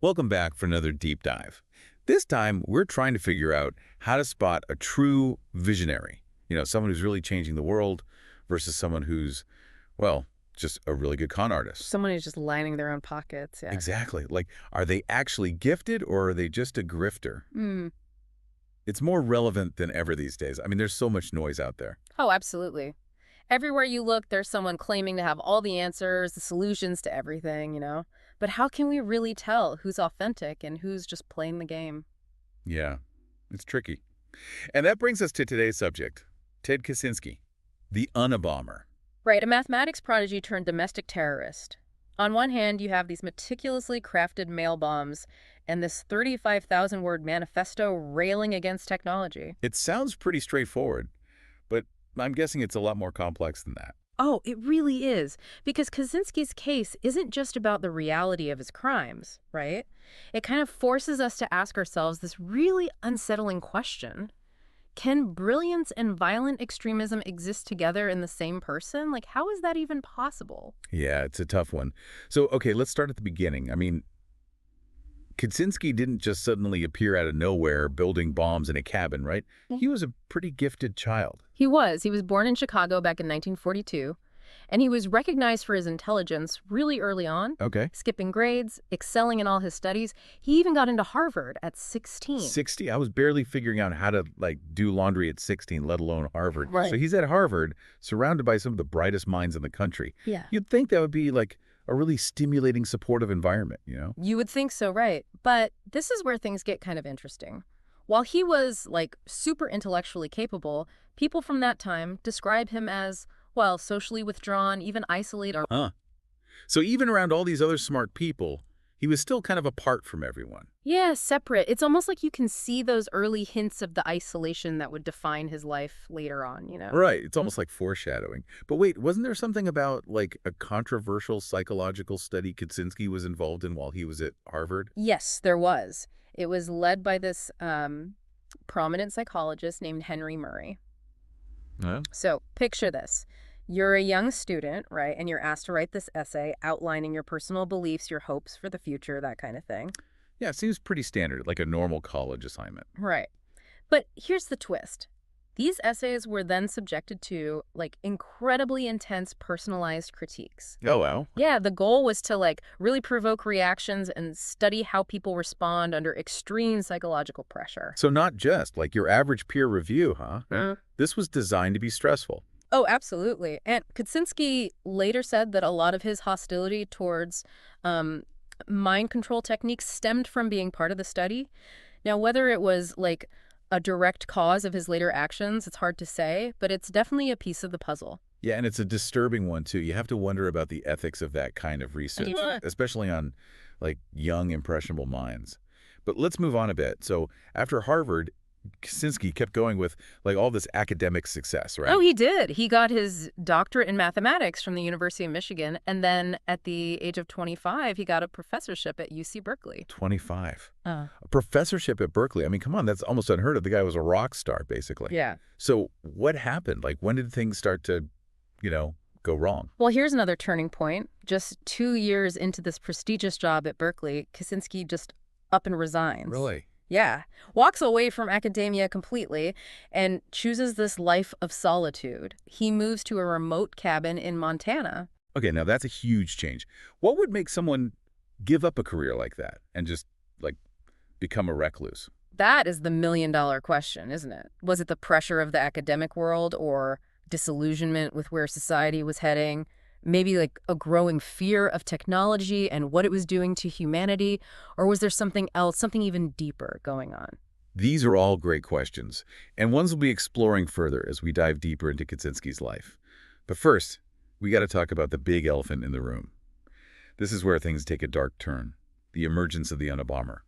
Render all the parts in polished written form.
Welcome back for another deep dive. This time, we're trying to figure out how to spot a true visionary. Someone who's really changing the world versus someone who's, well, just a really good con artist. Someone who's just lining their own pockets, yeah. Exactly. Like, are they actually gifted or are they just a grifter? Mm. It's more relevant than ever these days. I mean, there's so much noise out there. Oh, absolutely. Everywhere you look, there's someone claiming to have all the answers, the solutions to everything. But how can we really tell who's authentic and who's just playing the game? Yeah, it's tricky. And that brings us to today's subject, Ted Kaczynski, the Unabomber. Right, a mathematics prodigy turned domestic terrorist. On one hand, you have these meticulously crafted mail bombs and this 35,000-word manifesto railing against technology. It sounds pretty straightforward, but I'm guessing it's a lot more complex than that. Oh, it really is. Because Kaczynski's case isn't just about the reality of his crimes, right? It kind of forces us to ask ourselves this really unsettling question. Can brilliance and violent extremism exist together in the same person? Like, how is that even possible? Yeah, it's a tough one. So, okay, let's start at the beginning. I mean, Kaczynski didn't just suddenly appear out of nowhere building bombs in a cabin, right? He was a pretty gifted child. He was. He was born in Chicago back in 1942, and he was recognized for his intelligence really early on, Okay. skipping grades, excelling in all his studies. He even got into Harvard at 16. 60? I was barely figuring out how to, do laundry at 16, let alone Harvard. Right. So he's at Harvard, surrounded by some of the brightest minds in the country. Yeah. You'd think that would be, a really stimulating, supportive environment? You would think so, right? But this is where things get kind of interesting. While he was, super intellectually capable, people from that time describe him as, well, socially withdrawn, even isolated. Huh. So even around all these other smart people, he was still kind of apart from everyone. Yeah, separate. It's almost like you can see those early hints of the isolation that would define his life later on. Right. It's almost like foreshadowing. But wait, wasn't there something about, a controversial psychological study Kaczynski was involved in while he was at Harvard? Yes, there was. It was led by this prominent psychologist named Henry Murray. Huh? So picture this. You're a young student, right? And you're asked to write this essay outlining your personal beliefs, your hopes for the future, that kind of thing. Yeah, it seems pretty standard, like a normal college assignment. Right. But here's the twist. These essays were then subjected to, incredibly intense personalized critiques. Oh, well. Yeah, the goal was to, really provoke reactions and study how people respond under extreme psychological pressure. So not just like your average peer review, huh? This was designed to be stressful. Oh, absolutely. And Kaczynski later said that a lot of his hostility towards mind control techniques stemmed from being part of the study. Now, whether it was a direct cause of his later actions, it's hard to say, but it's definitely a piece of the puzzle. Yeah, and it's a disturbing one, too. You have to wonder about the ethics of that kind of research, especially on, young, impressionable minds. But let's move on a bit. So after Harvard, Kaczynski kept going with, all this academic success, right? Oh, he did. He got his doctorate in mathematics from the University of Michigan, and then at the age of 25, he got a professorship at UC Berkeley. 25. A professorship at Berkeley. I mean, come on, that's almost unheard of. The guy was a rock star, basically. Yeah. So what happened? When did things start to, go wrong? Well, here's another turning point. Just 2 years into this prestigious job at Berkeley, Kaczynski just up and resigns. Really? Yeah. Walks away from academia completely and chooses this life of solitude. He moves to a remote cabin in Montana. Okay, now that's a huge change. What would make someone give up a career like that and just, become a recluse? That is the million-dollar question, isn't it? Was it the pressure of the academic world or disillusionment with where society was heading? Maybe a growing fear of technology and what it was doing to humanity? Or was there something else, something even deeper going on? These are all great questions, and ones we'll be exploring further as we dive deeper into Kaczynski's life. But first, we got to talk about the big elephant in the room. This is where things take a dark turn, the emergence of the Unabomber.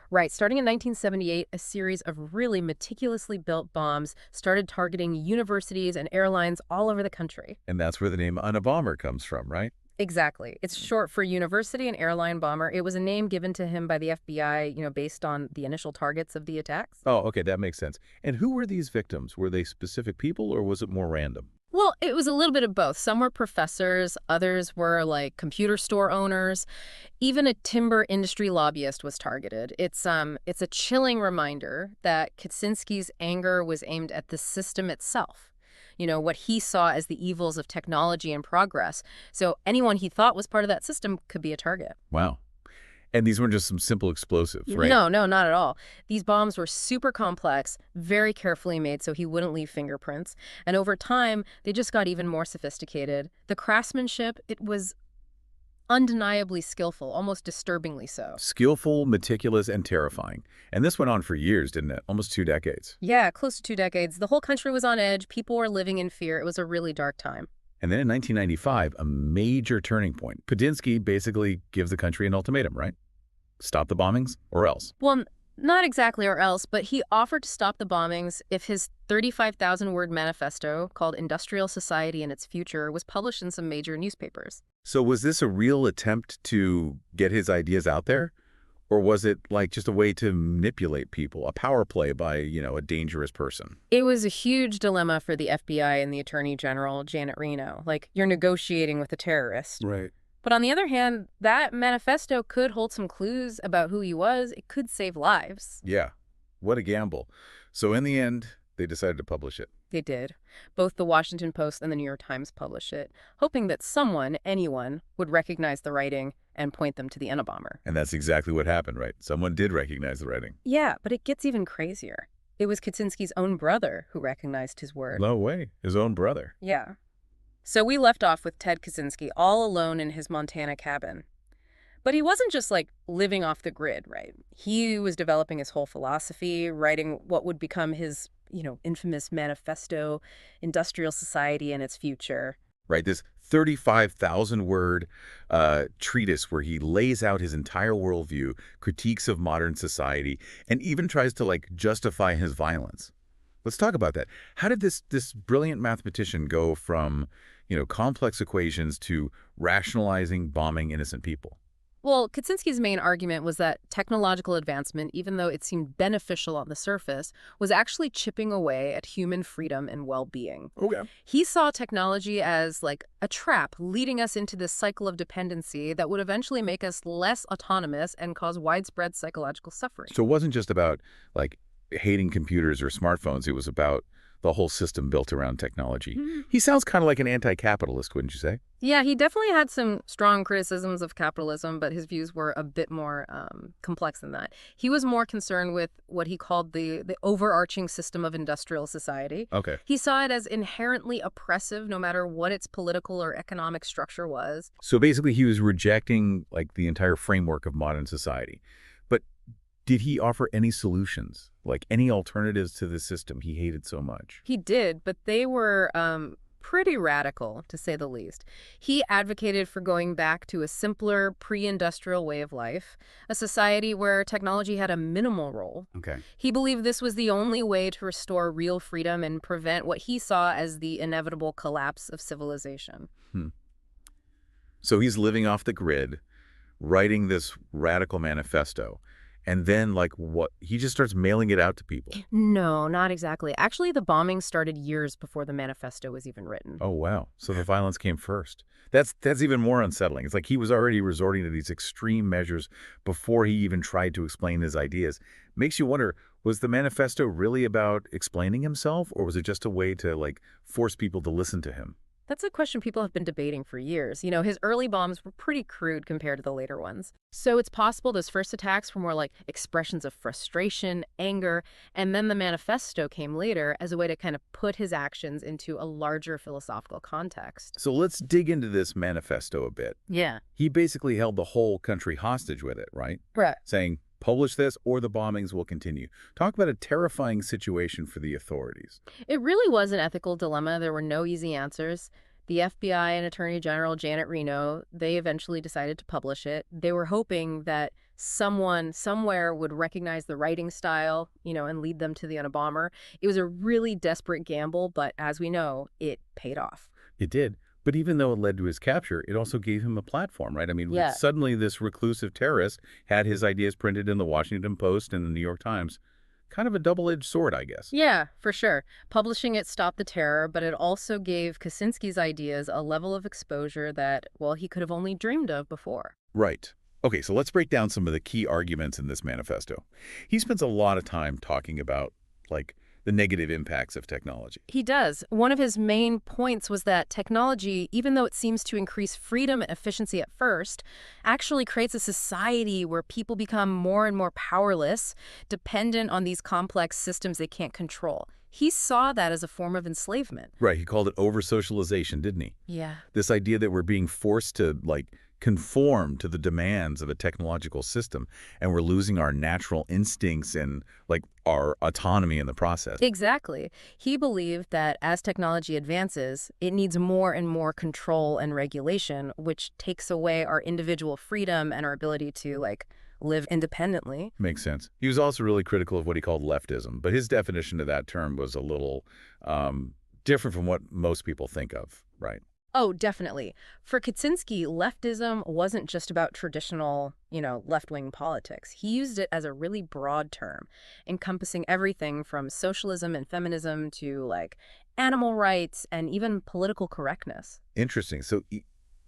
Right. Starting in 1978, a series of really meticulously built bombs started targeting universities and airlines all over the country. And that's where the name Unabomber comes from, right? Exactly. It's short for University and Airline Bomber. It was a name given to him by the FBI, based on the initial targets of the attacks. Oh, okay, that makes sense. And who were these victims? Were they specific people or was it more random? Well, it was a little bit of both. Some were professors, others were like computer store owners. Even a timber industry lobbyist was targeted. It's a chilling reminder that Kaczynski's anger was aimed at the system itself. What he saw as the evils of technology and progress. So anyone he thought was part of that system could be a target. Wow. And these weren't just some simple explosives, right? No, no, not at all. These bombs were super complex, very carefully made so he wouldn't leave fingerprints. And over time, they just got even more sophisticated. The craftsmanship, it was undeniably skillful, almost disturbingly so. Skillful, meticulous, and terrifying. And this went on for years, didn't it? Almost 2 decades. Yeah, close to 2 decades. The whole country was on edge. People were living in fear. It was a really dark time. And then in 1995, a major turning point. Kaczynski basically gives the country an ultimatum, right? Stop the bombings or else. Well, not exactly or else, but he offered to stop the bombings if his 35,000-word manifesto called Industrial Society and Its Future was published in some major newspapers. So was this a real attempt to get his ideas out there? Or was it like just a way to manipulate people, a power play by, a dangerous person? It was a huge dilemma for the FBI and the Attorney General, Janet Reno. Like, you're negotiating with a terrorist. Right. But on the other hand, that manifesto could hold some clues about who he was. It could save lives. Yeah. What a gamble. So in the end, they decided to publish it. They did. Both the Washington Post and the New York Times published it, hoping that someone, anyone, would recognize the writing and point them to the Unabomber. And that's exactly what happened, right? Someone did recognize the writing. Yeah, but it gets even crazier. It was Kaczynski's own brother who recognized his word. No way. His own brother. Yeah. So we left off with Ted Kaczynski all alone in his Montana cabin. But he wasn't just like living off the grid, right? He was developing his whole philosophy, writing what would become his, infamous manifesto, Industrial Society and Its Future. Right, this 35,000-word treatise where he lays out his entire worldview, critiques of modern society, and even tries to, justify his violence. Let's talk about that. How did this brilliant mathematician go from, complex equations to rationalizing bombing innocent people? Well, Kaczynski's main argument was that technological advancement, even though it seemed beneficial on the surface, was actually chipping away at human freedom and well-being. Okay. He saw technology as like a trap leading us into this cycle of dependency that would eventually make us less autonomous and cause widespread psychological suffering. So it wasn't just about, hating computers or smartphones. It was about the whole system built around technology. Mm-hmm. He sounds kind of like an anti-capitalist, wouldn't you say? Yeah, he definitely had some strong criticisms of capitalism, but his views were a bit more complex than that. He was more concerned with what he called the overarching system of industrial society. Okay. He saw it as inherently oppressive, no matter what its political or economic structure was. So basically he was rejecting, the entire framework of modern society. But did he offer any solutions, any alternatives to the system he hated so much? He did, but they were pretty radical, to say the least. He advocated for going back to a simpler, pre-industrial way of life, a society where technology had a minimal role. Okay. He believed this was the only way to restore real freedom and prevent what he saw as the inevitable collapse of civilization. So he's living off the grid, writing this radical manifesto. And then, what? He just starts mailing it out to people. No, not exactly. Actually, the bombing started years before the manifesto was even written. Oh, wow. So the violence came first. That's even more unsettling. It's like he was already resorting to these extreme measures before he even tried to explain his ideas. Makes you wonder, was the manifesto really about explaining himself, or was it just a way to, force people to listen to him? That's a question people have been debating for years. His early bombs were pretty crude compared to the later ones. So it's possible those first attacks were more like expressions of frustration, anger, and then the manifesto came later as a way to kind of put his actions into a larger philosophical context. So let's dig into this manifesto a bit. Yeah. He basically held the whole country hostage with it, right? Right. Saying, publish this or the bombings will continue. Talk about a terrifying situation for the authorities. It really was an ethical dilemma. There were no easy answers. The FBI and Attorney General Janet Reno, they eventually decided to publish it. They were hoping that someone somewhere would recognize the writing style, and lead them to the Unabomber. It was a really desperate gamble, but as we know, it paid off. It did. But even though it led to his capture, it also gave him a platform, right? I mean, Yeah. Suddenly this reclusive terrorist had his ideas printed in the Washington Post and the New York Times. kind of a double-edged sword, I guess. Yeah, for sure. Publishing it stopped the terror, but it also gave Kaczynski's ideas a level of exposure that, well, he could have only dreamed of before. Right. Okay, so let's break down some of the key arguments in this manifesto. He spends a lot of time talking about, like, the negative impacts of technology. He does. One of his main points was that technology, even though it seems to increase freedom and efficiency at first, actually creates a society where people become more and more powerless, dependent on these complex systems they can't control. He saw that as a form of enslavement. Right, he called it over-socialization, didn't he? Yeah. This idea that we're being forced to, like, conform to the demands of a technological system, and we're losing our natural instincts and, like, our autonomy in the process. Exactly. He believed that as technology advances, it needs more and more control and regulation, which takes away our individual freedom and our ability to, like, live independently. Makes sense. He was also really critical of what he called leftism, but his definition of that term was a little different from what most people think of, right? Oh, definitely. For Kaczynski, leftism wasn't just about traditional, left-wing politics. He used it as a really broad term, encompassing everything from socialism and feminism to, like, animal rights and even political correctness. Interesting. So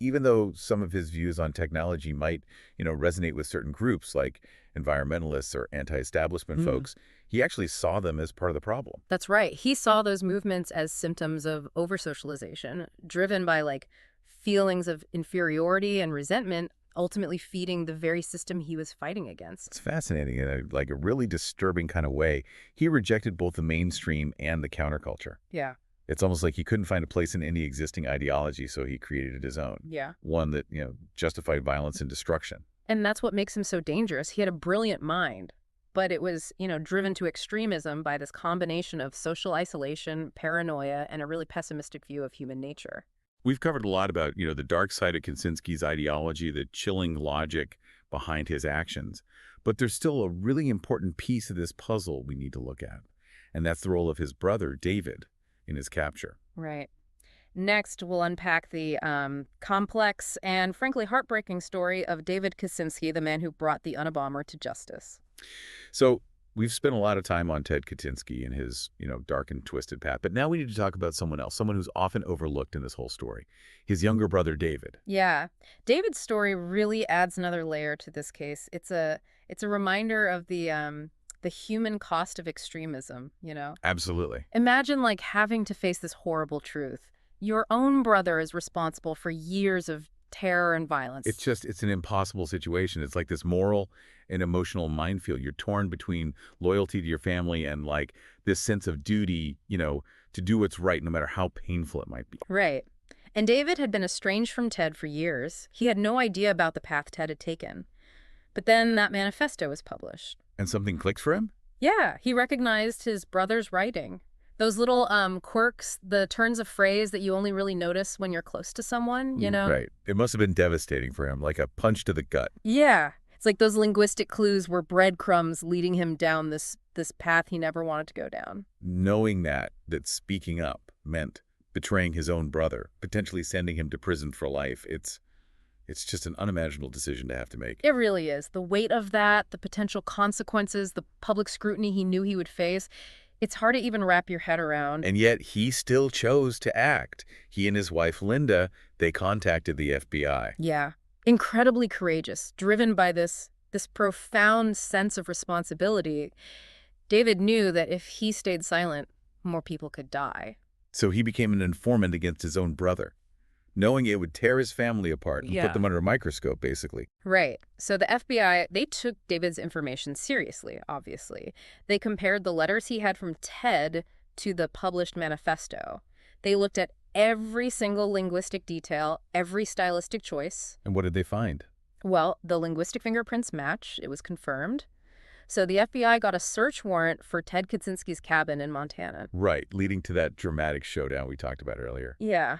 even though some of his views on technology might, resonate with certain groups like environmentalists or anti-establishment folks, he actually saw them as part of the problem. That's right. He saw those movements as symptoms of over-socialization, driven by, like, feelings of inferiority and resentment, ultimately feeding the very system he was fighting against. It's fascinating in a really disturbing kind of way. He rejected both the mainstream and the counterculture. Yeah. It's almost like he couldn't find a place in any existing ideology, so he created his own. Yeah. One that, justified violence and destruction. And that's what makes him so dangerous. He had a brilliant mind, but it was, driven to extremism by this combination of social isolation, paranoia, and a really pessimistic view of human nature. We've covered a lot about, the dark side of Kaczynski's ideology, the chilling logic behind his actions. But there's still a really important piece of this puzzle we need to look at, and that's the role of his brother, David, in his capture. Right. Next, we'll unpack the complex and frankly heartbreaking story of David Kaczynski, the man who brought the Unabomber to justice. So we've spent a lot of time on Ted Kaczynski and his, dark and twisted path. But now we need to talk about someone else, someone who's often overlooked in this whole story, his younger brother, David. Yeah. David's story really adds another layer to this case. It's a reminder of the human cost of extremism, Absolutely. Imagine, like, having to face this horrible truth. Your own brother is responsible for years of terror and violence. It's an impossible situation. It's like this moral and emotional minefield. You're torn between loyalty to your family and, like, this sense of duty, to do what's right no matter how painful it might be. Right. And David had been estranged from Ted for years. He had no idea about the path Ted had taken. But then that manifesto was published. And something clicks for him? Yeah, he recognized his brother's writing. Those little quirks, the turns of phrase that you only really notice when you're close to someone, Right. It must have been devastating for him, like a punch to the gut. Yeah. It's like those linguistic clues were breadcrumbs leading him down this path he never wanted to go down. Knowing that speaking up meant betraying his own brother, potentially sending him to prison for life, it's just an unimaginable decision to have to make. It really is. The weight of that, the potential consequences, the public scrutiny he knew he would face, it's hard to even wrap your head around. And yet he still chose to act. He and his wife, Linda, they contacted the FBI. Yeah. Incredibly courageous, driven by this profound sense of responsibility. David knew that if he stayed silent, more people could die. So he became an informant against his own brother, knowing it would tear his family apart and put them under a microscope, basically. Right. So the FBI, they took David's information seriously, obviously. They compared the letters he had from Ted to the published manifesto. They looked at every single linguistic detail, every stylistic choice. And what did they find? Well, the linguistic fingerprints match. It was confirmed. So the FBI got a search warrant for Ted Kaczynski's cabin in Montana. Right, leading to that dramatic showdown we talked about earlier. Yeah.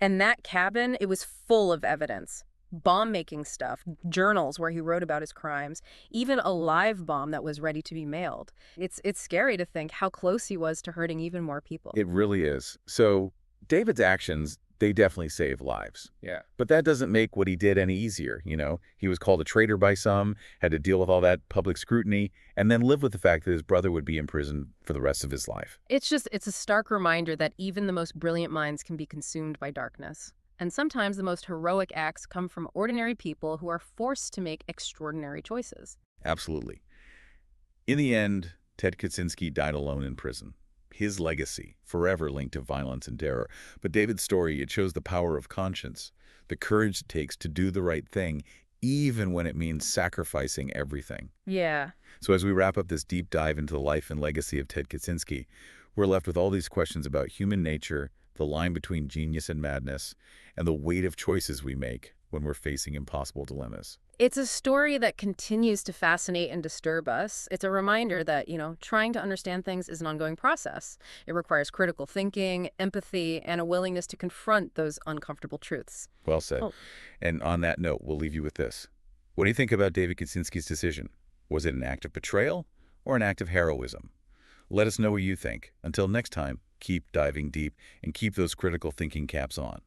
And that cabin, it was full of evidence. Bomb-making stuff, journals where he wrote about his crimes, even a live bomb that was ready to be mailed. It's scary to think how close he was to hurting even more people. It really is. So David's actions, they definitely save lives. Yeah. But that doesn't make what he did any easier, you know? He was called a traitor by some, had to deal with all that public scrutiny, and then live with the fact that his brother would be in prison for the rest of his life. It's a stark reminder that even the most brilliant minds can be consumed by darkness. And sometimes the most heroic acts come from ordinary people who are forced to make extraordinary choices. Absolutely. In the end, Ted Kaczynski died alone in prison. His legacy, forever linked to violence and terror. But David's story, it shows the power of conscience, the courage it takes to do the right thing, even when it means sacrificing everything. Yeah. So as we wrap up this deep dive into the life and legacy of Ted Kaczynski, we're left with all these questions about human nature, the line between genius and madness, and the weight of choices we make when we're facing impossible dilemmas. It's a story that continues to fascinate and disturb us. It's a reminder that, trying to understand things is an ongoing process. It requires critical thinking, empathy, and a willingness to confront those uncomfortable truths. Well said. Oh. And on that note, we'll leave you with this. What do you think about David Kaczynski's decision? Was it an act of betrayal or an act of heroism? Let us know what you think. Until next time, keep diving deep and keep those critical thinking caps on.